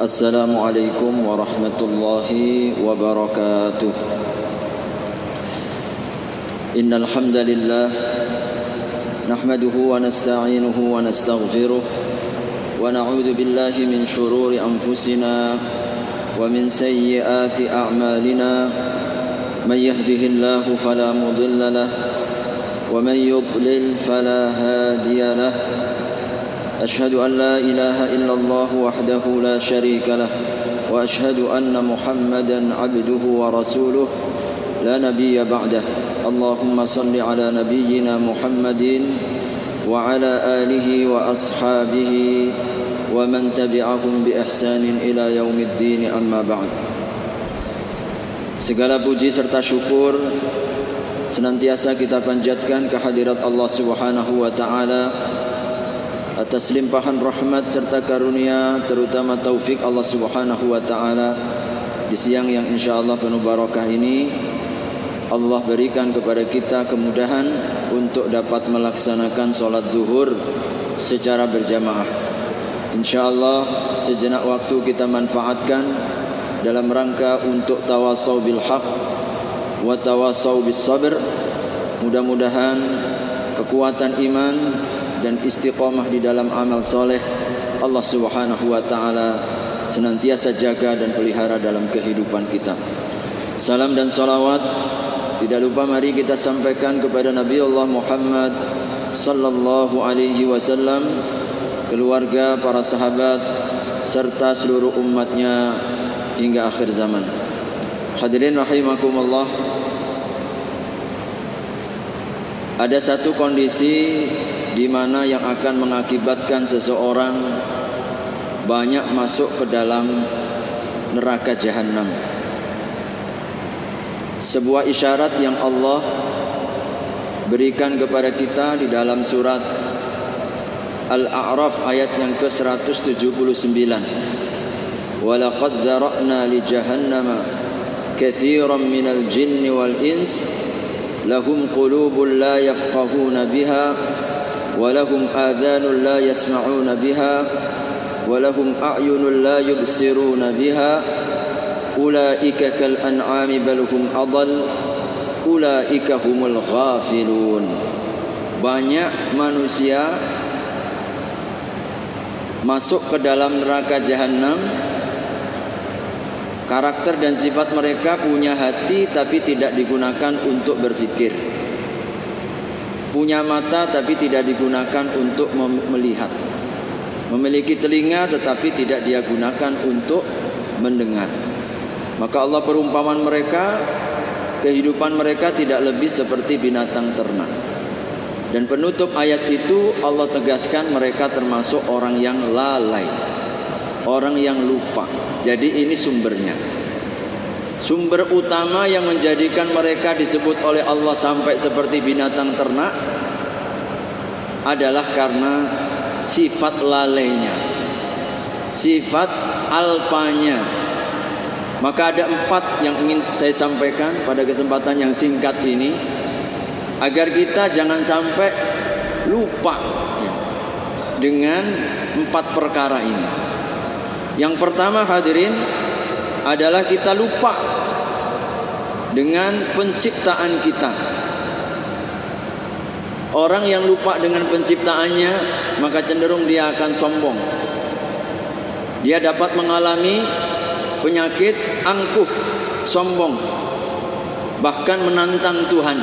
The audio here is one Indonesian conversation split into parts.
Assalamualaikum warahmatullahi wabarakatuh. Innal hamdalillah nahmaduhu wa nasta'inuhu wa nastaghfiruh wa na'udzu billahi min shururi anfusina wa min sayyiati a'malina. Man yahdihillahu fala mudilla lahu wa man yudlil fala hadiya lahu. أشهد أن لا إله إلا الله وحده لا شريك له وأشهد أن محمدا عبده ورسوله لا نبي بعده. اللهم صل على نبينا محمد وعلى آله وأصحابه ومن تبعهم بإحسان إلى يوم الدين. أما بعد. Segala puji serta syukur senantiasa kita panjatkan kehadirat Allah Subhanahu wa taala atas limpahan rahmat serta karunia, terutama taufik Allah Subhanahu wa taala di siang yang insyaallah penuh barakah ini. Allah berikan kepada kita kemudahan untuk dapat melaksanakan salat zuhur secara berjamaah. Insyaallah sejenak waktu kita manfaatkan dalam rangka untuk tawasau bil haq wa tawasau bis sabr. Mudah-mudahan kekuatan iman dan istiqamah di dalam amal soleh Allah Subhanahu wa ta'ala senantiasa jaga dan pelihara dalam kehidupan kita. Salam dan salawat tidak lupa mari kita sampaikan kepada Nabi Allah Muhammad sallallahu alaihi wasallam, keluarga, para sahabat serta seluruh umatnya hingga akhir zaman. Hadirin rahimakumullah, ada satu kondisi di mana yang akan mengakibatkan seseorang banyak masuk ke dalam neraka jahanam. Sebuah isyarat yang Allah berikan kepada kita di dalam surat Al-A'raf ayat yang ke-179. Wa laqad dzara'na li jahannama katsiran minal jinni wal ins lahum qulubun la yafqahuna biha ولهم آذان لا يسمعون بها ولهم أعين لا يبصرون بها أولئك كالأنعام بل هم أضل أولئك هم الغافلون. Banyak manusia masuk ke dalam neraka jahanam. Karakter dan sifat mereka punya hati tapi tidak digunakan untuk berpikir, punya mata tapi tidak digunakan untuk melihat, memiliki telinga tetapi tidak dia gunakan untuk mendengar. Maka Allah perumpamaan mereka, kehidupan mereka tidak lebih seperti binatang ternak. Dan penutup ayat itu Allah tegaskan mereka termasuk orang yang lalai, orang yang lupa. Jadi ini sumbernya. Sumber utama yang menjadikan mereka disebut oleh Allah sampai seperti binatang ternak adalah karena sifat lalainya, sifat alpanya. Maka ada 4 yang ingin saya sampaikan pada kesempatan yang singkat ini, agar kita jangan sampai lupa dengan 4 perkara ini. Yang pertama hadirin adalah kita lupa dengan penciptaan kita. Orang yang lupa dengan penciptaannya, maka cenderung dia akan sombong. Dia dapat mengalami penyakit angkuh, sombong, bahkan menantang Tuhan,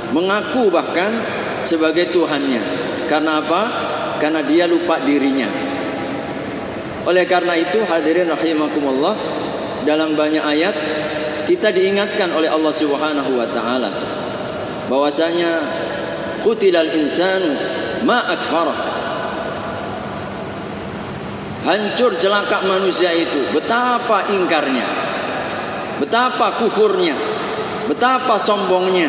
mengaku bahkan sebagai Tuhannya. Karena apa? Karena dia lupa dirinya. Oleh karena itu hadirin rahimakumullah, dalam banyak ayat kita diingatkan oleh Allah Subhanahu wa taala bahwasanya qutilal insanu ma akfarah. Hancur celaka manusia itu, betapa ingkarnya, betapa kufurnya, betapa sombongnya.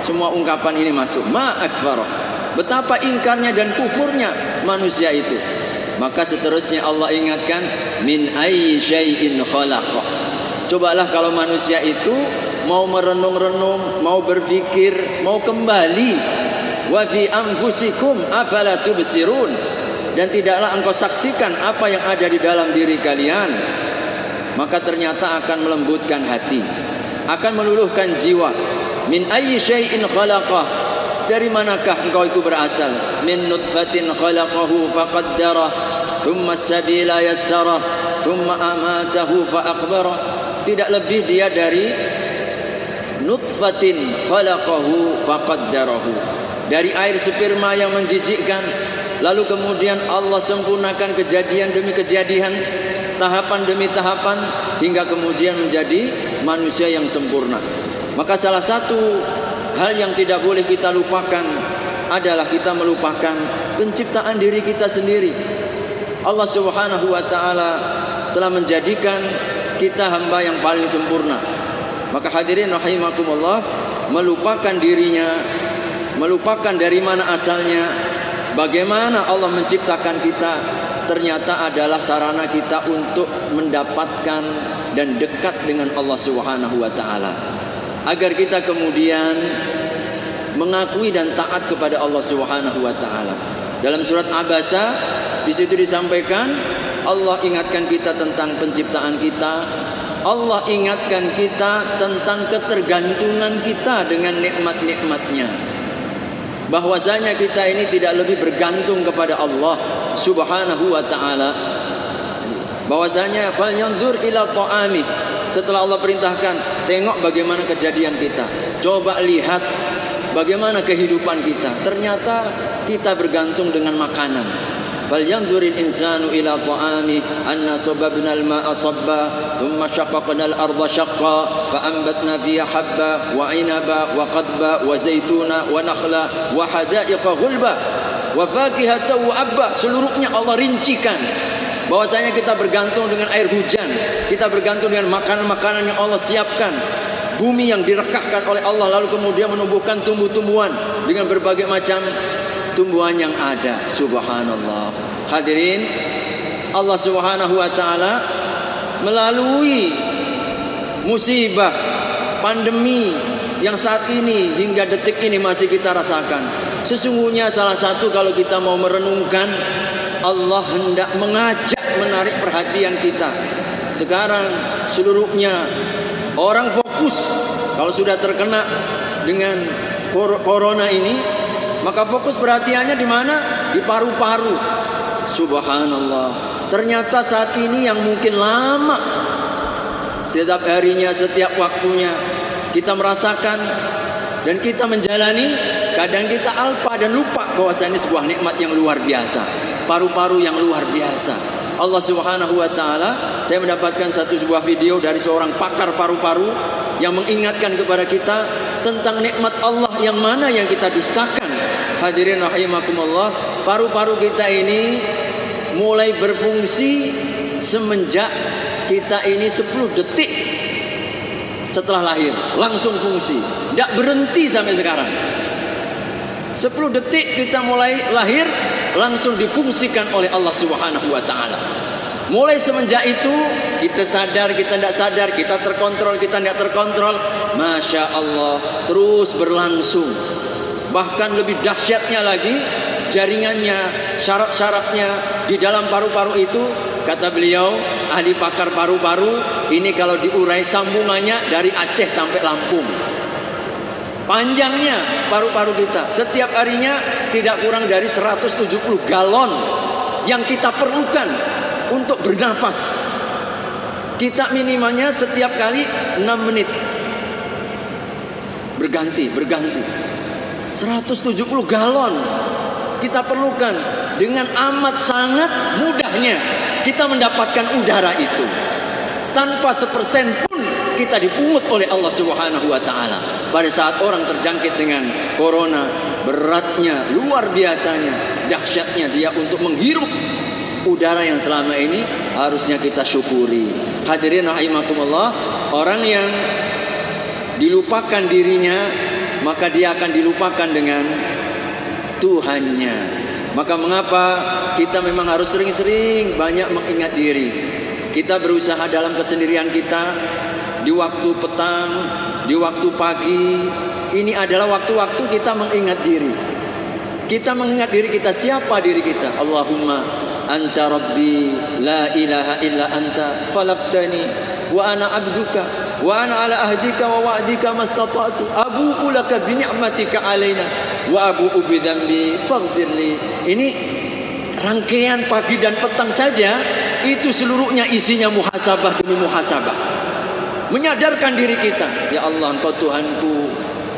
Semua ungkapan ini masuk ma akfarah. Betapa ingkarnya dan kufurnya manusia itu. Maka seterusnya Allah ingatkan, min ayyi syai'in khalaqah. Cobalah kalau manusia itu mau merenung-renung, mau berpikir, mau kembali, wa fi anfusikum afala tubsirun, dan tidaklah engkau saksikan apa yang ada di dalam diri kalian, maka ternyata akan melembutkan hati, akan meluluhkan jiwa. Min ayyi syai'in khalaqah, dari manakah engkau itu berasal? Min nutfatin khalaqahu faqaddarah, thumma as-sabila yassarah, thumma amatahu faqbarah. Tidak lebih dia dari nutfatin khalaqahu faqaddarahu, dari air sperma yang menjijikkan, lalu kemudian Allah sempurnakan kejadian demi kejadian, tahapan demi tahapan, hingga kemudian menjadi manusia yang sempurna. Maka salah satu hal yang tidak boleh kita lupakan adalah kita melupakan penciptaan diri kita sendiri. Allah Subhanahu wa taala telah menjadikan kita hamba yang paling sempurna. Maka hadirin rahimakumullah, melupakan dirinya, melupakan dari mana asalnya, bagaimana Allah menciptakan kita, ternyata adalah sarana kita untuk mendapatkan dan dekat dengan Allah Subhanahu wa taala, agar kita kemudian mengakui dan taat kepada Allah Subhanahu wa taala. Dalam surat Abasa di situ disampaikan, Allah ingatkan kita tentang penciptaan kita. Allah ingatkan kita tentang ketergantungan kita dengan nikmat-nikmatnya, bahwasanya kita ini tidak lebih bergantung kepada Allah Subhanahu wa taala. Bahwasanya falyanzur ila ta'ami, setelah Allah perintahkan, tengok bagaimana kejadian kita, coba lihat bagaimana kehidupan kita. Ternyata kita bergantung dengan makanan. Falyanzuril insanu ila ta'ami anna sababna al-ma'a sabba thumma shaqqaqna al-ardha shaqqa fa anbatna fiha habba wa 'inaba wa qadba wa zaituna wa nakhla wa hada'iqa ghulba wa fakihatan wa abba. Seluruhnya Allah rincikan bahwasanya kita bergantung dengan air hujan, kita bergantung dengan makanan-makanan yang Allah siapkan, bumi yang direkahkan oleh Allah, lalu kemudian menumbuhkan tumbuh-tumbuhan dengan berbagai macam tumbuhan yang ada. Subhanallah. Hadirin, Allah Subhanahu wa taala melalui musibah pandemi yang saat ini hingga detik ini masih kita rasakan, sesungguhnya salah satu kalau kita mau merenungkan, Allah hendak mengajak, menarik perhatian kita. Sekarang seluruhnya orang fokus, kalau sudah terkena dengan corona ini, maka fokus perhatiannya di mana? Di paru-paru. Subhanallah. Ternyata saat ini yang mungkin lama, setiap harinya, setiap waktunya kita merasakan dan kita menjalani, kadang kita alpa dan lupa bahwasanya ini sebuah nikmat yang luar biasa, paru-paru yang luar biasa. Allah Subhanahu wa taala, saya mendapatkan sebuah video dari seorang pakar paru-paru yang mengingatkan kepada kita tentang nikmat Allah yang mana yang kita dustakan. Hadirin rahimakumullah, paru-paru kita ini mulai berfungsi semenjak kita ini 10 detik setelah lahir, langsung fungsi, tidak berhenti sampai sekarang. 10 detik kita mulai lahir, langsung difungsikan oleh Allah Subhanahu wa taala. Mulai semenjak itu kita sadar, kita tidak sadar, kita terkontrol, kita tidak terkontrol, Masya Allah, terus berlangsung. Bahkan lebih dahsyatnya lagi, jaringannya, syarat-syaratnya di dalam paru-paru itu, kata beliau, ahli pakar paru-paru, ini kalau diurai sambungannya dari Aceh sampai Lampung. Panjangnya paru-paru kita, setiap harinya tidak kurang dari 170 galon yang kita perlukan untuk bernafas. Kita minimalnya setiap kali 6 menit berganti 170 galon kita perlukan. Dengan amat sangat mudahnya kita mendapatkan udara itu, tanpa sepersen pun kita dipungut oleh Allah Subhanahu wa taala. Pada saat orang terjangkit dengan corona, beratnya, luar biasanya, dahsyatnya dia untuk menghirup udara yang selama ini harusnya kita syukuri. Hadirin rahimakumullah, orang yang dilupakan dirinya, maka dia akan dilupakan dengan Tuhannya. Maka mengapa kita memang harus sering-sering banyak mengingat diri. Kita berusaha dalam kesendirian kita, di waktu petang, di waktu pagi. Ini adalah waktu-waktu kita mengingat diri. Kita mengingat diri kita, siapa diri kita? Allahumma anta rabbi la ilaha illa anta khalaqtani wa ana abduka wa ana ala ahdika wa wa'dika mastata'tu abu'u laka bi ni'matika alaina wa abu'u bi dhanbi faghfirli. Ini rangkaian pagi dan petang saja, itu seluruhnya isinya muhasabah demi muhasabah. Menyadarkan diri kita, ya Allah, Engkau Tuhanku,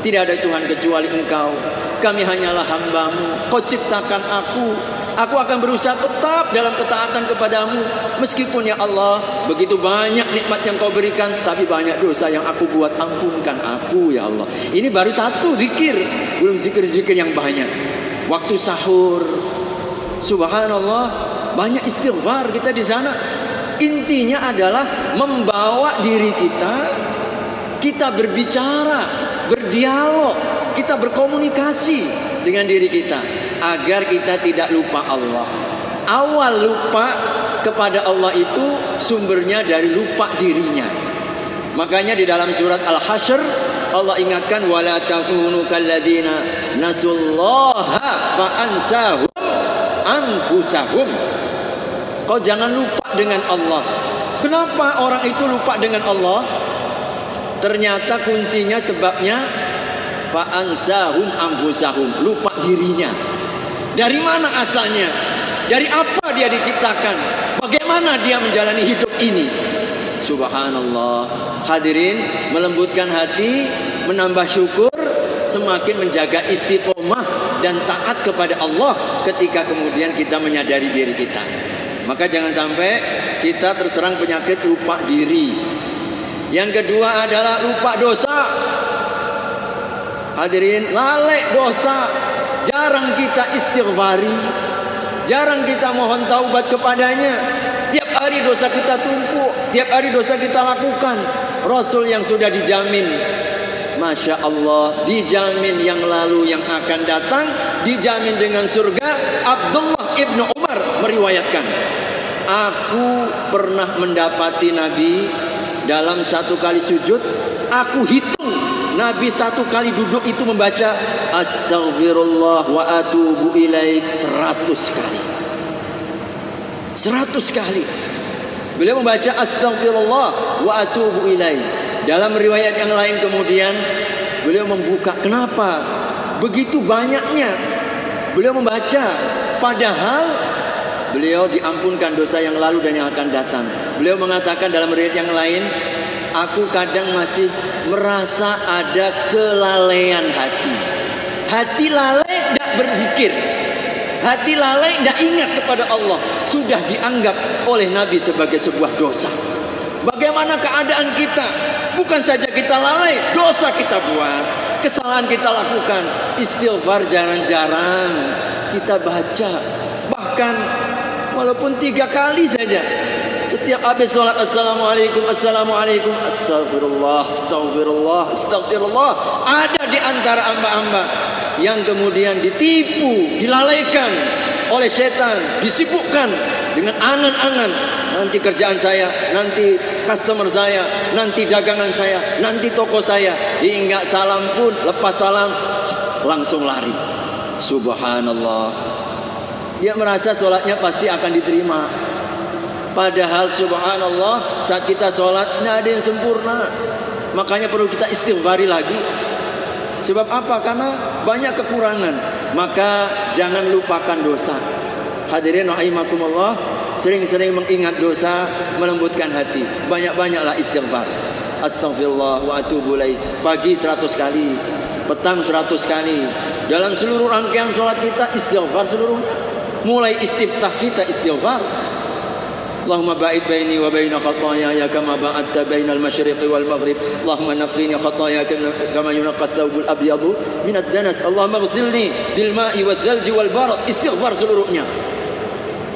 tidak ada Tuhan kecuali Engkau. Kami hanyalah hamba-Mu. Kau ciptakan aku. Aku akan berusaha tetap dalam ketaatan kepadamu. Meskipun ya Allah, begitu banyak nikmat yang Kau berikan, tapi banyak dosa yang aku buat. Ampunkan aku ya Allah. Ini baru satu zikir, belum zikir-zikir yang banyak. Waktu sahur, subhanallah, banyak istighfar kita di sana. Intinya adalah membawa diri kita berbicara, berdialog, kita berkomunikasi dengan diri kita agar kita tidak lupa Allah. Awal lupa kepada Allah itu sumbernya dari lupa dirinya. Makanya di dalam surat Al-Hasyr Allah ingatkan, wala takunu kalladzina nasullaha fa ansahum anfusahum. Kau jangan lupa dengan Allah. Kenapa orang itu lupa dengan Allah? Ternyata kuncinya, sebabnya fa'ansahum anfusahum, lupa dirinya. Dari mana asalnya? Dari apa dia diciptakan? Bagaimana dia menjalani hidup ini? Subhanallah. Hadirin, melembutkan hati, menambah syukur, semakin menjaga istiqomah dan taat kepada Allah ketika kemudian kita menyadari diri kita. Maka jangan sampai kita terserang penyakit lupa diri. Yang kedua adalah lupa dosa. Hadirin, lalai dosa. Jarang kita istighfari, jarang kita mohon taubat kepadanya. Tiap hari dosa kita tumpuk, tiap hari dosa kita lakukan. Rasul yang sudah dijamin, Masya Allah, dijamin yang lalu, yang akan datang, dijamin dengan surga. Abdullah ibnu Umar meriwayatkan, aku pernah mendapati Nabi dalam satu kali sujud, aku hitung Nabi satu kali duduk itu membaca Astaghfirullah wa atubu ilaik 100 kali. 100 kali beliau membaca Astaghfirullah wa atubu ilaik. Dalam riwayat yang lain kemudian beliau membuka, kenapa begitu banyaknya beliau membaca, padahal beliau diampunkan dosa yang lalu dan yang akan datang. Beliau mengatakan dalam riwayat yang lain, aku kadang masih merasa ada kelalaian hati. Hati lalai tidak berzikir, hati lalai tidak ingat kepada Allah, sudah dianggap oleh Nabi sebagai sebuah dosa. Bagaimana keadaan kita? Bukan saja kita lalai, dosa kita buat, kesalahan kita lakukan, istighfar jarang-jarang kita baca. Bahkan walaupun 3 kali saja, setiap habis sholat assalamualaikum, assalamualaikum, astagfirullah, astagfirullah, astagfirullah. Ada di antara hamba-hamba yang kemudian ditipu, dilalaikan oleh setan, disibukkan dengan angan-angan, nanti kerjaan saya, nanti customer saya, nanti dagangan saya, nanti toko saya. Hingga salam pun, lepas salam langsung lari. Subhanallah. Dia merasa sholatnya pasti akan diterima. Padahal subhanallah, saat kita sholat tidak ada yang sempurna. Makanya perlu kita istighfari lagi. Sebab apa? Karena banyak kekurangan. Maka jangan lupakan dosa. Hadirin rahimakumullah, sering-sering mengingat dosa, melembutkan hati. Banyak-banyaklah istighfar. Astaghfirullah wa atubu ilaih. Pagi 100 kali, petang 100 kali. Dalam seluruh rangkaian sholat kita istighfar seluruhnya. Mulai istiftah kita istighfar. Allahumma ba'id baini wa baina khataaya kama ba'adta bainal masyriqi wal maghrib. Allahumma naqqini khataaya kama yunqqa thawbul abyadu min ad-danas. Allahumma ighsilni bil ma'i wal thalji wal barad. Istighfar seluruhnya.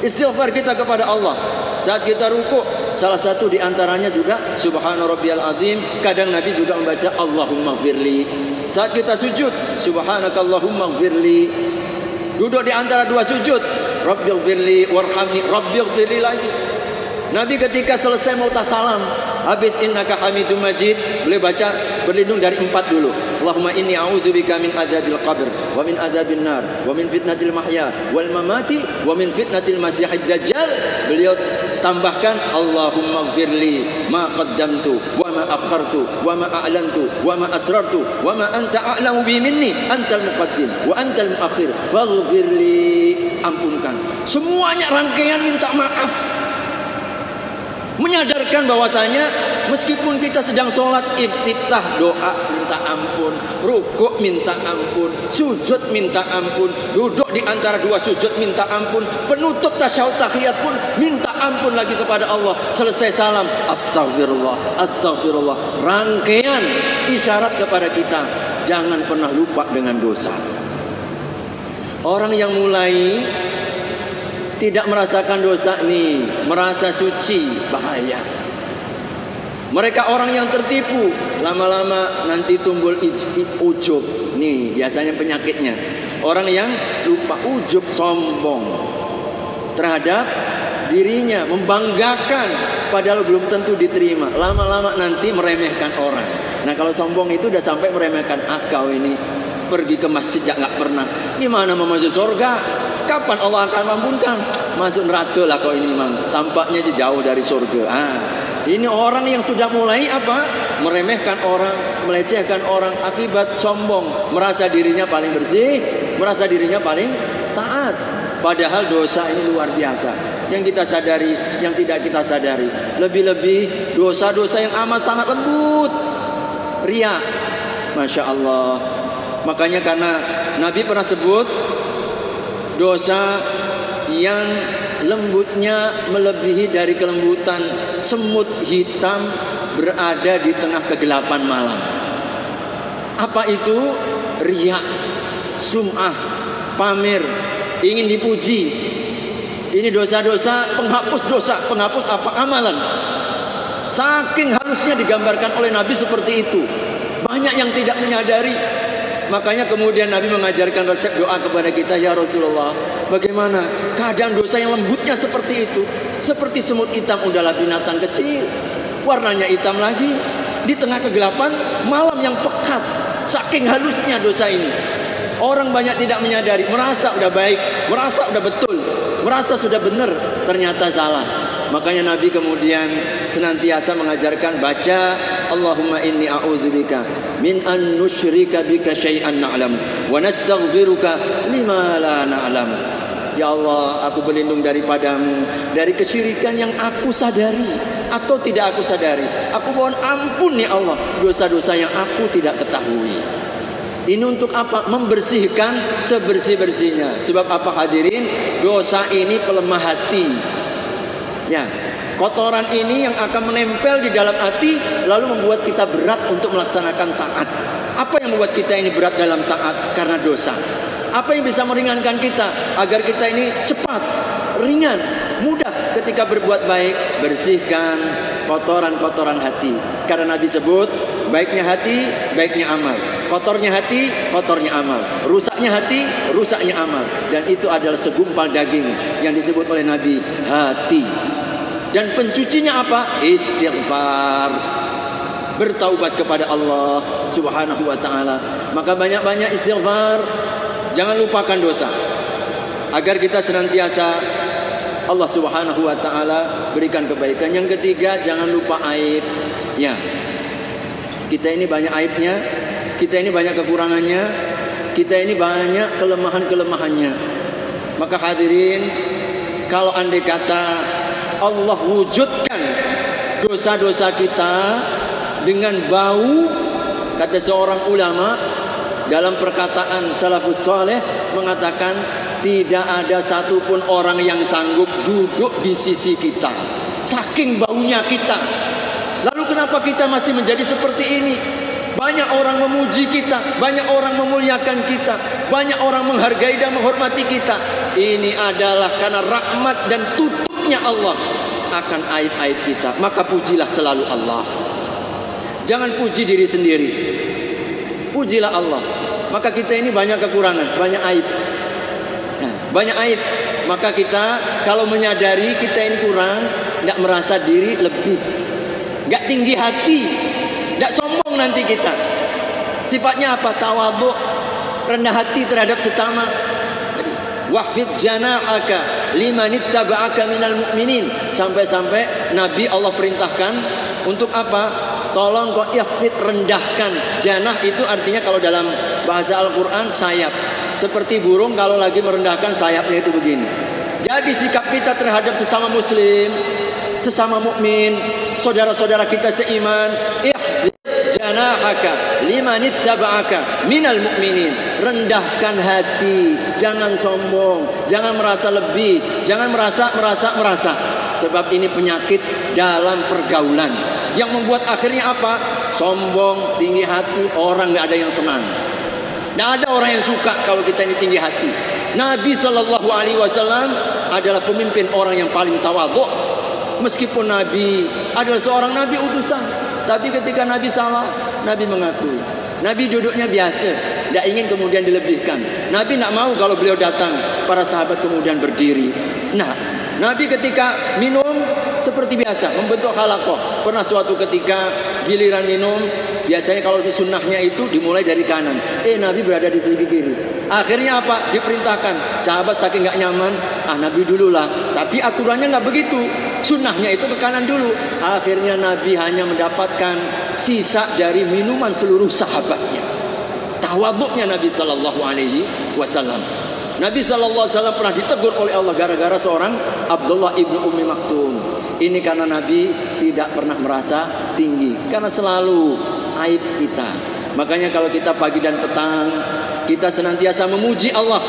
Istighfar kita kepada Allah. Saat kita rukuk, salah satu di antaranya juga subhana rabbiyal azim. Kadang Nabi juga membaca Allahumma ighfirli. Saat kita sujud, subhanakallahumma ighfirli. Duduk di antara dua sujud, Rabbighfirli warhamni, Rabbighfirli lagi. Nabi ketika selesai mu'tasalam, habis innaka hamidum majid, boleh baca berlindung dari 4 dulu. Allahumma inni a'udzubika min adzabil qabr wa min adzabin nar wa min fitnatil mahya wal mamati wa min fitnatil masiihid dajjal. Beliau tambahkan Allahumma ighfirli ma qaddamtu wa ma akhartu wa ma a'lantu wa ma asrartu wa ma anta a'lamu bi minni antal muqaddim wa antal muakhir faghfirli. Ampunkan. Semuanya rangkaian minta maaf. Menyadarkan bahwasanya meskipun kita sedang sholat iftitah, doa minta ampun, rukuk minta ampun, sujud minta ampun, duduk di antara dua sujud minta ampun, penutup tasyahud tahiyat pun minta ampun lagi kepada Allah. Selesai salam, astagfirullah, astagfirullah. Rangkaian isyarat kepada kita, jangan pernah lupa dengan dosa. Orang yang mulai tidak merasakan dosa nih, merasa suci, bahaya. Mereka orang yang tertipu, lama-lama nanti timbul ujub. Nih biasanya penyakitnya. Orang yang lupa, ujub, sombong terhadap dirinya, membanggakan padahal belum tentu diterima. Lama-lama nanti meremehkan orang. Nah kalau sombong itu udah sampai meremehkan, kau ini pergi ke masjid nggak pernah, gimana mau masuk surga? Kapan Allah akan mampunkan? Masuk neraka lah kau ini, mang. Tampaknya jauh dari surga. Ini orang yang sudah mulai apa? Meremehkan orang, melecehkan orang akibat sombong, merasa dirinya paling bersih, merasa dirinya paling taat. Padahal dosa ini luar biasa. Yang kita sadari, yang tidak kita sadari. Lebih-lebih dosa-dosa yang amat sangat lembut. Riya. Masya Allah. Makanya karena Nabi pernah sebut dosa yang lembutnya melebihi dari kelembutan semut hitam berada di tengah kegelapan malam. Apa itu? Riya, sum'ah, pamer, ingin dipuji. Ini dosa-dosa penghapus dosa. Penghapus apa? Amalan. Saking halusnya digambarkan oleh Nabi seperti itu. Banyak yang tidak menyadari. Makanya kemudian Nabi mengajarkan resep doa kepada kita, ya Rasulullah, bagaimana keadaan dosa yang lembutnya seperti itu? Seperti semut hitam, udahlah binatang kecil, warnanya hitam lagi, di tengah kegelapan malam yang pekat. Saking halusnya dosa ini, orang banyak tidak menyadari, merasa udah baik, merasa udah betul, merasa sudah benar, ternyata salah. Makanya Nabi kemudian senantiasa mengajarkan baca Allahumma inni a'udzubika min an nusyrika bika syai'an na'lam wa nastaghfiruka lima la na'lam. Ya Allah, aku berlindung daripadamu dari kesyirikan yang aku sadari atau tidak aku sadari. Aku mohon ampun ya Allah dosa-dosa yang aku tidak ketahui. Ini untuk apa? Membersihkan sebersih-bersihnya. Sebab apa hadirin? Dosa ini pelemah hati. Ya, kotoran ini yang akan menempel di dalam hati lalu membuat kita berat untuk melaksanakan taat. Apa yang membuat kita ini berat dalam taat? Karena dosa. Apa yang bisa meringankan kita agar kita ini cepat, ringan, mudah ketika berbuat baik? Bersihkan kotoran-kotoran hati. Karena Nabi sebut baiknya hati, baiknya amal. Kotornya hati, kotornya amal. Rusaknya hati, rusaknya amal. Dan itu adalah segumpal daging yang disebut oleh Nabi hati. Dan pencucinya apa? Istighfar. Bertaubat kepada Allah Subhanahu wa ta'ala. Maka banyak-banyak istighfar. Jangan lupakan dosa. Agar kita senantiasa Allah Subhanahu wa ta'ala berikan kebaikan. Yang ketiga, jangan lupa aib. Ya, kita ini banyak aibnya, kita ini banyak kekurangannya, kita ini banyak kelemahan-kelemahannya. Maka hadirin, kalau andai kata Allah wujudkan dosa-dosa kita dengan bau, kata seorang ulama dalam perkataan salafus saleh mengatakan tidak ada satupun orang yang sanggup duduk di sisi kita, saking baunya kita. Lalu kenapa kita masih menjadi seperti ini? Banyak orang memuji kita, banyak orang memuliakan kita, banyak orang menghargai dan menghormati kita. Ini adalah karena rahmat dan tutupnya Allah akan aib-aib kita. Maka pujilah selalu Allah. Jangan puji diri sendiri, pujilah Allah. Maka kita ini banyak kekurangan, banyak aib. banyak aib. Maka kita kalau menyadari kita ini kurang, tidak merasa diri lebih, nggak tinggi hati, tidak sombong nanti kita. Sifatnya apa? Tawadhu, rendah hati terhadap sesama. Wahfid janahaka liman ittaba'aka minal mu'minin. Sampai-sampai Nabi Allah perintahkan untuk apa? Tolong kau ihfid, rendahkan. Janah itu artinya kalau dalam bahasa Al-Quran sayap. Seperti burung kalau lagi merendahkan sayapnya itu begini. Jadi sikap kita terhadap sesama muslim, sesama mukmin, saudara-saudara kita seiman, ihfid janahaka liman ittaba'aka minal mu'minin. Rendahkan hati, jangan sombong, jangan merasa lebih, jangan merasa. Sebab ini penyakit dalam pergaulan yang membuat akhirnya apa? Sombong, tinggi hati, orang nggak ada yang senang. Nggak ada orang yang suka kalau kita ini tinggi hati. Nabi SAW adalah pemimpin orang yang paling tawadhu. Meskipun Nabi adalah seorang Nabi utusan, tapi ketika Nabi salah, Nabi mengakui. Nabi duduknya biasa, tidak ingin kemudian dilebihkan. Nabi tidak mau kalau beliau datang, para sahabat kemudian berdiri. Nah, Nabi ketika minum seperti biasa, membentuk halaqah. Pernah suatu ketika giliran minum, biasanya kalau sunnahnya itu dimulai dari kanan. Nabi berada di sisi kiri. Akhirnya apa? Diperintahkan. Sahabat saking nggak nyaman, Nabi dululah. Tapi aturannya nggak begitu. Sunnahnya itu ke kanan dulu. Akhirnya Nabi hanya mendapatkan sisa dari minuman seluruh sahabatnya. Tawadhu'nya Nabi Sallallahu Alaihi Wasallam. Nabi Sallallahu Alaihi Wasallam pernah ditegur oleh Allah gara-gara seorang Abdullah ibnu Ummi Maktum. Ini karena Nabi tidak pernah merasa tinggi, karena selalu aib kita. Makanya kalau kita pagi dan petang, kita senantiasa memuji Allah.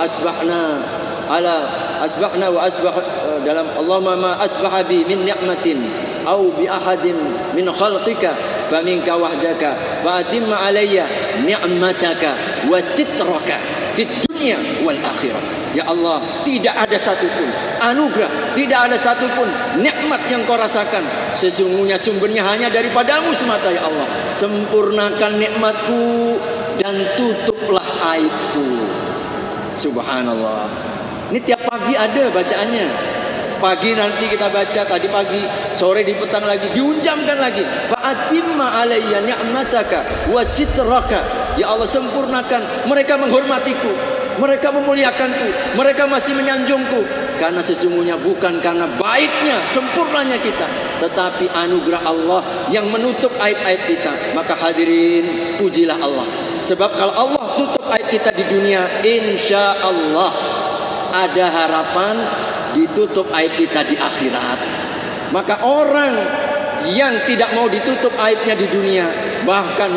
Asbahna wa asbah dalam Allahumma ma asbaha bi min ni'matin au bi ahadin min khalqika faminka wahdaka fa atimma alayya ni'mataka wa sitraka fid dunya wal akhirah. Ya Allah, tidak ada satupun anugerah, tidak ada satupun nikmat yang kau rasakan, sesungguhnya sumbernya hanya daripadamu semata ya Allah. Sempurnakan nikmatku dan tutuplah aibku. Subhanallah. Ini tiap pagi ada bacaannya. Pagi nanti kita baca, tadi pagi, sore di petang lagi, diunjamkan lagi. Fa'atimma alayya ni'mataka wa sitraka. Ya Allah, sempurnakan. Mereka menghormatiku, mereka memuliakanku, mereka masih menyanjungku. Karena sesungguhnya bukan karena baiknya, sempurnanya kita, tetapi anugerah Allah yang menutup aib-aib kita. Maka hadirin, pujilah Allah. Sebab kalau Allah tutup aib kita di dunia, insya Allah ada harapan ditutup aib kita di akhirat. Maka orang yang tidak mau ditutup aibnya di dunia, bahkan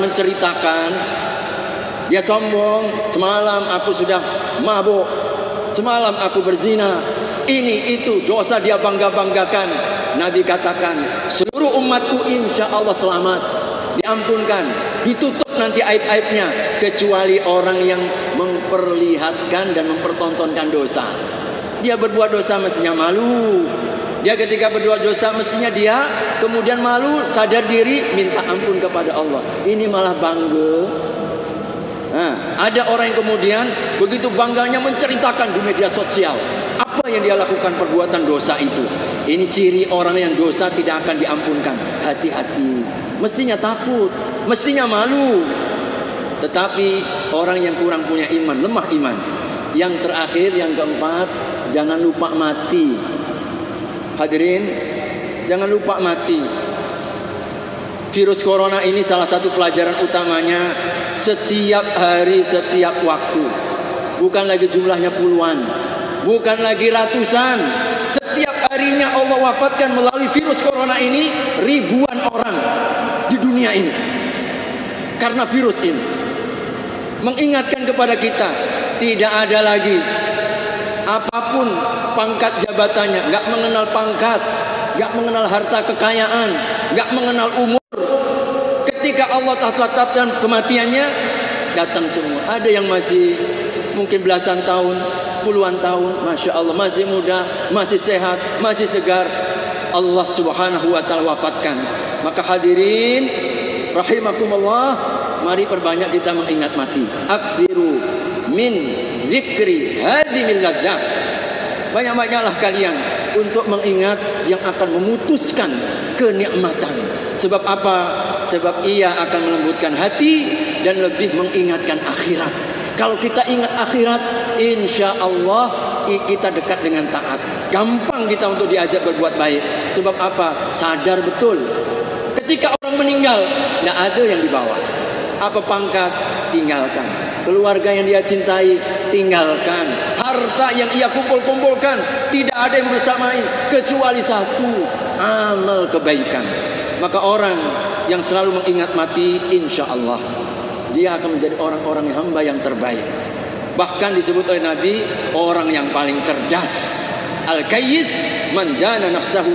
menceritakan, dia sombong, semalam aku sudah mabuk, semalam aku berzina, ini itu dosa dia bangga-banggakan. Nabi katakan, seluruh umatku insya Allah selamat, diampunkan, ditutup nanti aib-aibnya, kecuali orang yang memperlihatkan dan mempertontonkan dosa. Dia berbuat dosa mestinya malu. Dia ketika berbuat dosa mestinya dia kemudian malu, sadar diri, minta ampun kepada Allah. Ini malah bangga. Ada orang yang kemudian begitu bangganya menceritakan di media sosial apa yang dia lakukan, perbuatan dosa itu. Ini ciri orang yang dosa tidak akan diampunkan. Hati-hati. Mestinya takut, mestinya malu. Tetapi orang yang kurang punya iman, lemah iman. Yang terakhir, yang keempat, jangan lupa mati. Hadirin, jangan lupa mati. Virus corona ini salah satu pelajaran utamanya, setiap hari, setiap waktu. Bukan lagi jumlahnya puluhan, bukan lagi ratusan. Setiap harinya Allah wafatkan melalui virus corona ini ribuan orang di dunia ini. Karena virus ini mengingatkan kepada kita, tidak ada lagi apapun pangkat jabatannya, nggak mengenal pangkat, nggak mengenal harta kekayaan, nggak mengenal umur. Ketika Allah telah tetapkan kematiannya, datang semua. Ada yang masih mungkin belasan tahun, puluhan tahun, masya Allah, masih muda, masih sehat, masih segar. Allah Subhanahu wa Ta'ala wafatkan. Maka hadirin rahimakumullah, mari perbanyak kita mengingat mati. Aktsiru min dzikri hadhimil ladzat. Banyak-banyaklah kalian untuk mengingat yang akan memutuskan kenikmatan. Sebab apa? Sebab ia akan melembutkan hati dan lebih mengingatkan akhirat. Kalau kita ingat akhirat, insya Allah kita dekat dengan taat. Gampang kita untuk diajak berbuat baik. Sebab apa? Sadar betul. Ketika orang meninggal, tidak ada yang dibawa. Apa pangkat? Tinggalkan. Keluarga yang dia cintai, tinggalkan. Harta yang ia kumpul-kumpulkan, tidak ada yang bersamai kecuali satu, amal kebaikan. Maka orang yang selalu mengingat mati, insya Allah dia akan menjadi orang-orang hamba yang terbaik. Bahkan disebut oleh Nabi, orang yang paling cerdas. Al-Kayyis man dana nafsahu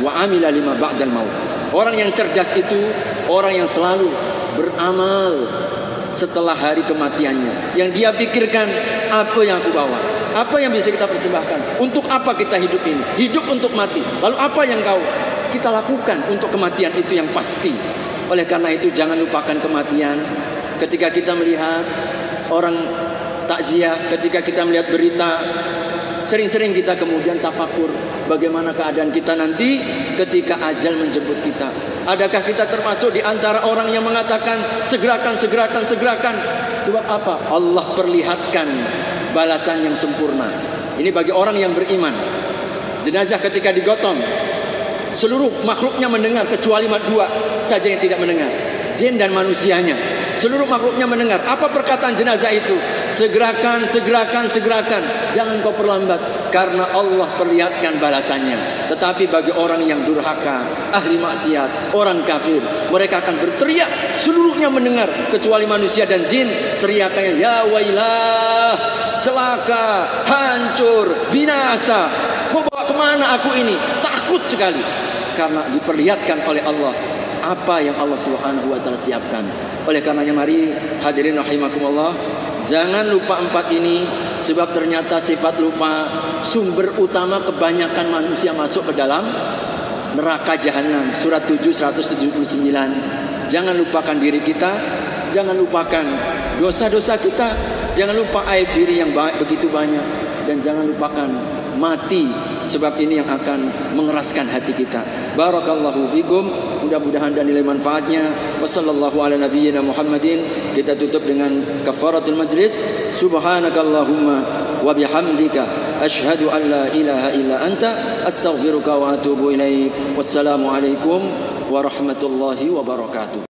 wa amila lima ba'dal maut. Orang yang cerdas itu orang yang selalu beramal setelah hari kematiannya. Yang dia pikirkan, apa yang aku bawa? Apa yang bisa kita persembahkan? Untuk apa kita hidup ini? Hidup untuk mati. Lalu apa yang kita lakukan untuk kematian itu yang pasti? Oleh karena itu jangan lupakan kematian. Ketika kita melihat orang takziah, ketika kita melihat berita, sering-sering kita kemudian tafakur bagaimana keadaan kita nanti ketika ajal menjemput kita. Adakah kita termasuk di antara orang yang mengatakan segerakan, segerakan, segerakan? Sebab apa? Allah perlihatkan balasan yang sempurna. Ini bagi orang yang beriman. Jenazah ketika digotong, seluruh makhluknya mendengar kecuali dua saja yang tidak mendengar, jin dan manusianya. Seluruh makhluknya mendengar. Apa perkataan jenazah itu? Segerakan, segerakan, segerakan. Jangan kau perlambat, karena Allah perlihatkan balasannya. Tetapi bagi orang yang durhaka, ahli maksiat, orang kafir, mereka akan berteriak. Seluruhnya mendengar kecuali manusia dan jin. Teriakannya, ya wailah, celaka, hancur, binasa. Mau bawa kemana aku ini? Takut sekali. Karena diperlihatkan oleh Allah apa yang Allah Subhanahu wa taala siapkan. Oleh karenanya mari hadirin rahimakumullah, jangan lupa 4 ini, sebab ternyata sifat lupa sumber utama kebanyakan manusia masuk ke dalam neraka jahanam. Surat 7 179. Jangan lupakan diri kita, jangan lupakan dosa-dosa kita, jangan lupa aib diri yang begitu banyak, dan jangan lupakan mati, sebab ini yang akan mengeraskan hati kita. Barakallahu fikum. Mudah-mudahan dan nilai manfaatnya. Wassallallahu ala nabiyyina Muhammadin. Kita tutup dengan kafaratul majlis. Subhanakallahumma wa bihamdika asyhadu an la ilaha illa anta astaghfiruka wa atubu ilaik. Wassalamu alaikum warahmatullahi wabarakatuh.